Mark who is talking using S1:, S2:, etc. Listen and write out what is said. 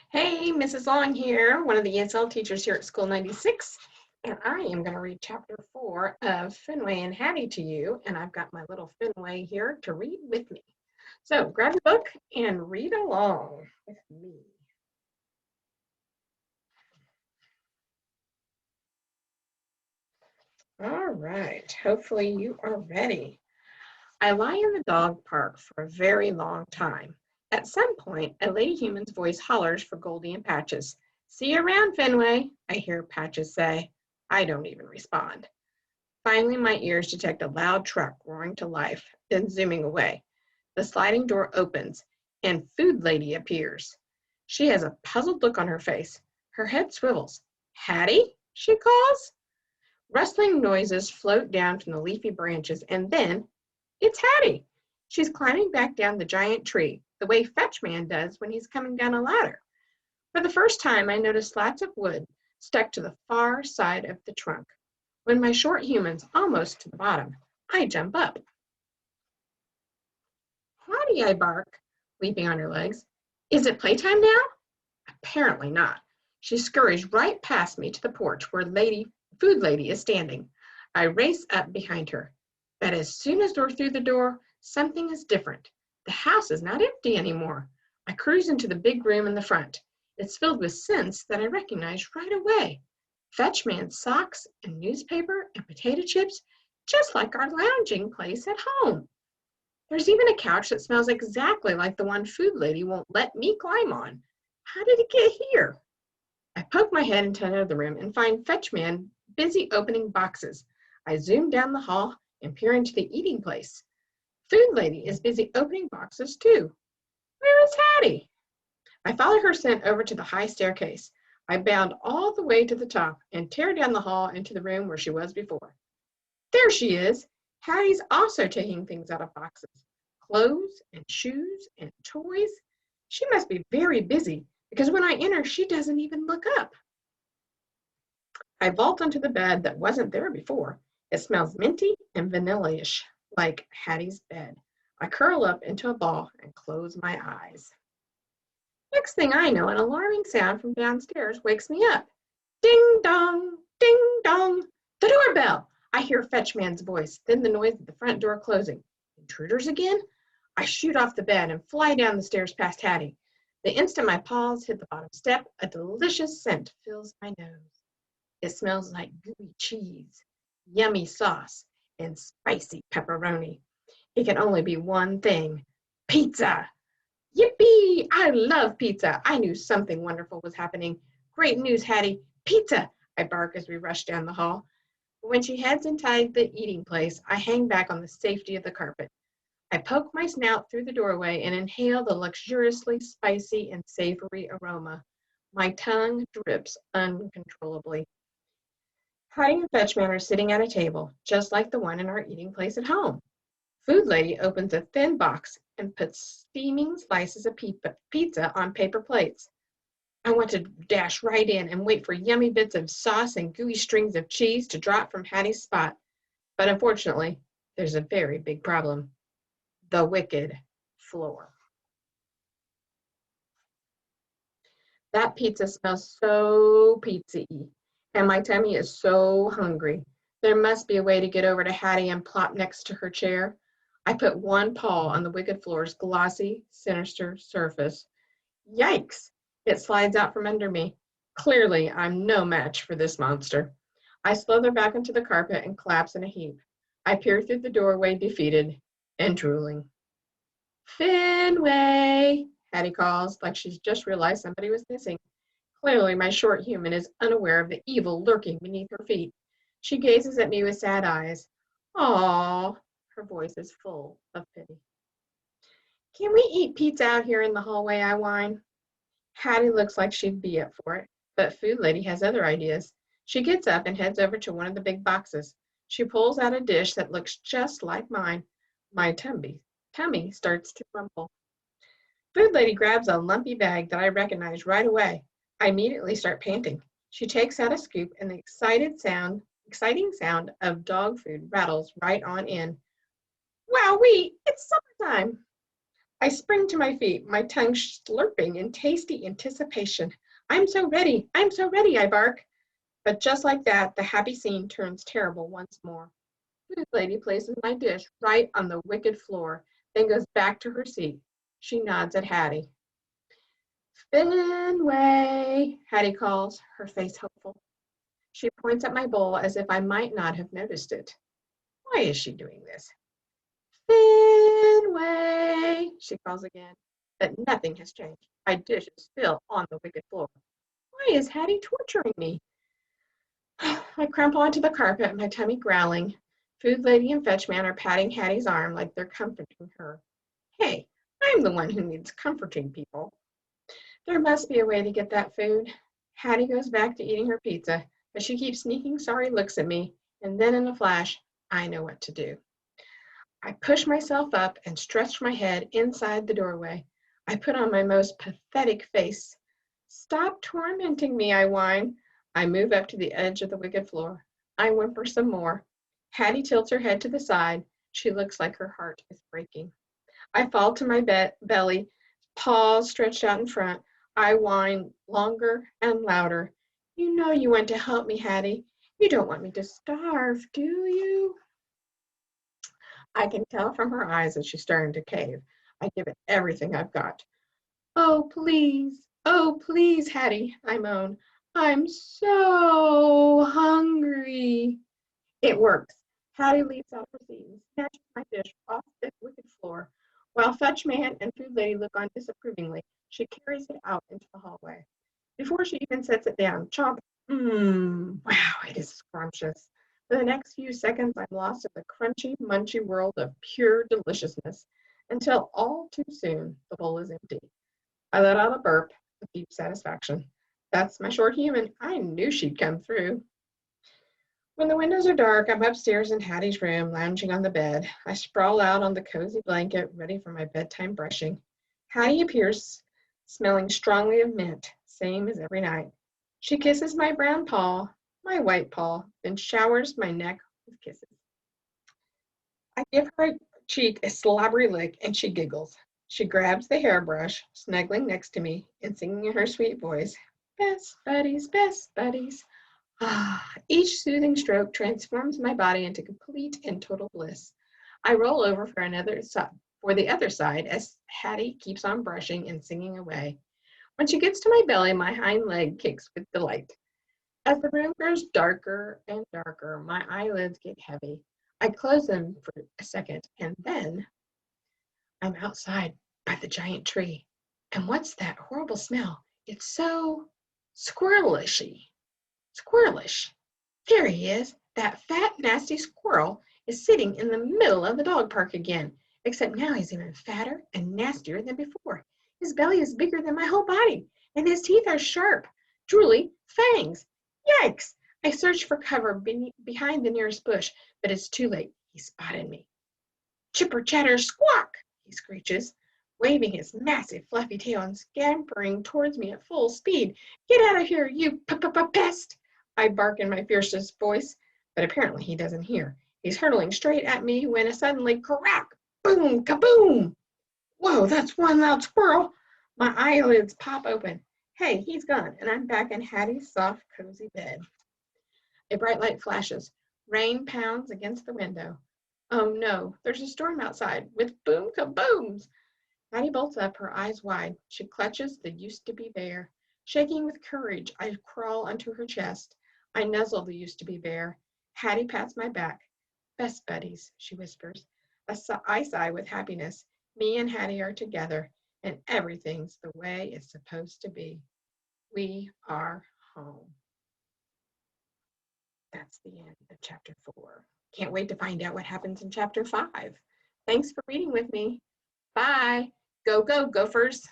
S1: Hey, Mrs. Long here, one of the ESL teachers here at School 96, and I am going to read Chapter 4 of Fenway and Hattie to you, and I've got my little Fenway here to read with me. So grab your book and read along with me. All right, hopefully you are ready. I lie in the dog park for a very long time. At some point, a lady human's voice hollers for Goldie and Patches. "See you around, Fenway," I hear Patches say. I don't even respond. Finally, my ears detect a loud truck roaring to life, then zooming away. The sliding door opens, and Food Lady appears. She has a puzzled look on her face. Her head swivels. "Hattie?" she calls. Rustling noises float down from the leafy branches, and then it's Hattie. She's climbing back down the giant tree, the way Fetchman does when he's coming down a ladder. For the first time, I notice slats of wood stuck to the far side of the trunk. When my short human's almost to the bottom, I jump up. "Hattie," I bark, leaping on her legs. "Is it playtime now?" Apparently not. She scurries right past me to the porch where Food Lady is standing. I race up behind her. But as soon as we're through the door, something is different. The house is not empty anymore. I cruise into the big room in the front. It's filled with scents that I recognize right away. Fetchman's socks and newspaper and potato chips, just like our lounging place at home. There's even a couch that smells exactly like the one Food Lady won't let me climb on. How did it get here? I poke my head into another room and find Fetchman busy opening boxes. I zoom down the hall and peer into the eating place. Food Lady is busy opening boxes too. Where is Hattie? I follow her scent over to the high staircase. I bound all the way to the top and tear down the hall into the room where she was before. There she is. Hattie's also taking things out of boxes. Clothes and shoes and toys. She must be very busy because when I enter, she doesn't even look up. I vault onto the bed that wasn't there before. It smells minty and vanilla-ish, like Hattie's bed. I curl up into a ball and close my eyes. Next thing I know, an alarming sound from downstairs wakes me up. Ding dong, ding dong. The doorbell! I hear Fetchman's voice, then the noise of the front door closing. Intruders again? I shoot off the bed and fly down the stairs past Hattie. The instant my paws hit the bottom step, a delicious scent fills my nose. It smells like gooey cheese, yummy sauce, and spicy pepperoni. It can only be one thing: pizza! Yippee! I love pizza. I knew something wonderful was happening. Great news, Hattie. Pizza! I bark as we rush down the hall. But when she heads inside the eating place, I hang back on the safety of the carpet. I poke my snout through the doorway and inhale the luxuriously spicy and savory aroma. My tongue drips uncontrollably. Hattie and Fetchman are sitting at a table, just like the one in our eating place at home. Food Lady opens a thin box and puts steaming slices of pizza on paper plates. I want to dash right in and wait for yummy bits of sauce and gooey strings of cheese to drop from Hattie's spot. But unfortunately, there's a very big problem: the wicked floor. That pizza smells so pizza-y, and my tummy is so hungry. There must be a way to get over to Hattie and plop next to her chair. I put one paw on the wicked floor's glossy, sinister surface. Yikes! It slides out from under me. Clearly, I'm no match for this monster. I slither back onto the carpet and collapse in a heap. I peer through the doorway, defeated and drooling. "Fenway!" Hattie calls, like she's just realized somebody was missing. Clearly, my short human is unaware of the evil lurking beneath her feet. She gazes at me with sad eyes. "Aw," her voice is full of pity. "Can we eat pizza out here in the hallway?" I whine. Hattie looks like she'd be up for it, but Food Lady has other ideas. She gets up and heads over to one of the big boxes. She pulls out a dish that looks just like mine. My tummy starts to rumble. Food Lady grabs a lumpy bag that I recognize right away. I immediately start panting. She takes out a scoop and the exciting sound of dog food rattles right on in. Wowee, it's summertime. I spring to my feet, my tongue slurping in tasty anticipation. I'm so ready, I bark. But just like that, the happy scene turns terrible once more. Food lady places my dish right on the wicked floor, then goes back to her seat. She nods at Hattie. Fenway, Hattie calls, her face hopeful. She points at my bowl as if I might not have noticed it. Why is she doing this? Fenway, she calls again. But nothing has changed. My dish is still on the wicked floor. Why is Hattie torturing me? I crumple onto the carpet, my tummy growling. Food lady and fetch man are patting Hattie's arm like they're comforting her. Hey, I'm the one who needs comforting, people. There must be a way to get that food. Hattie goes back to eating her pizza, but she keeps sneaking sorry looks at me, and then in a flash, I know what to do. I push myself up and stretch my head inside the doorway. I put on my most pathetic face. Stop tormenting me, I whine. I move up to the edge of the wicked floor. I whimper some more. Hattie tilts her head to the side. She looks like her heart is breaking. I fall to my belly, paws stretched out in front. I whine longer and louder. You know you want to help me, Hattie. You don't want me to starve, do you? I can tell from her eyes that she's starting to cave. I give it everything I've got. Oh, please, Hattie, I moan. I'm so hungry. It works. Hattie leaps out her seat and snatches my dish off the wicked floor. While fetch man and food lady look on disapprovingly, she carries it out into the hallway. Before she even sets it down, chomp. Wow, it is scrumptious. For the next few seconds, I'm lost in the crunchy, munchy world of pure deliciousness, until all too soon the bowl is empty. I let out a burp with deep satisfaction. That's my short human. I knew she'd come through. When the windows are dark, I'm upstairs in Hattie's room, lounging on the bed. I sprawl out on the cozy blanket, ready for my bedtime brushing. Hattie appears, smelling strongly of mint, same as every night. She kisses my brown paw, my white paw, then showers my neck with kisses. I give her cheek a slobbery lick, and she giggles. She grabs the hairbrush, snuggling next to me, and singing in her sweet voice, best buddies, best buddies. Each soothing stroke transforms my body into complete and total bliss. I roll over for the other side as Hattie keeps on brushing and singing away. When she gets to my belly, my hind leg kicks with delight. As the room grows darker and darker, my eyelids get heavy. I close them for a second, and then I'm outside by the giant tree. And what's that horrible smell? It's so squirrelishy. Squirrelish. There he is. That fat, nasty squirrel is sitting in the middle of the dog park again, except now he's even fatter and nastier than before. His belly is bigger than my whole body, and his teeth are sharp, drooly fangs. Yikes! I search for cover behind the nearest bush, but it's too late. He spotted me. Chipper chatter squawk, he screeches, waving his massive fluffy tail and scampering towards me at full speed. Get out of here, you pest! I bark in my fiercest voice, but apparently he doesn't hear. He's hurtling straight at me when suddenly crack, boom, kaboom! Whoa, that's one loud squirrel! My eyelids pop open. Hey, he's gone, and I'm back in Hattie's soft, cozy bed. A bright light flashes. Rain pounds against the window. Oh no, there's a storm outside with boom kabooms. Hattie bolts up, her eyes wide. She clutches the used-to-be bear. Shaking with courage, I crawl onto her chest. I nuzzle the used-to-be bear. Hattie pats my back. Best buddies, she whispers. I sigh with happiness. Me and Hattie are together, and everything's the way it's supposed to be. We are home. That's the end of chapter 4. Can't wait to find out what happens in chapter 5. Thanks for reading with me. Bye. Go, go, Gophers.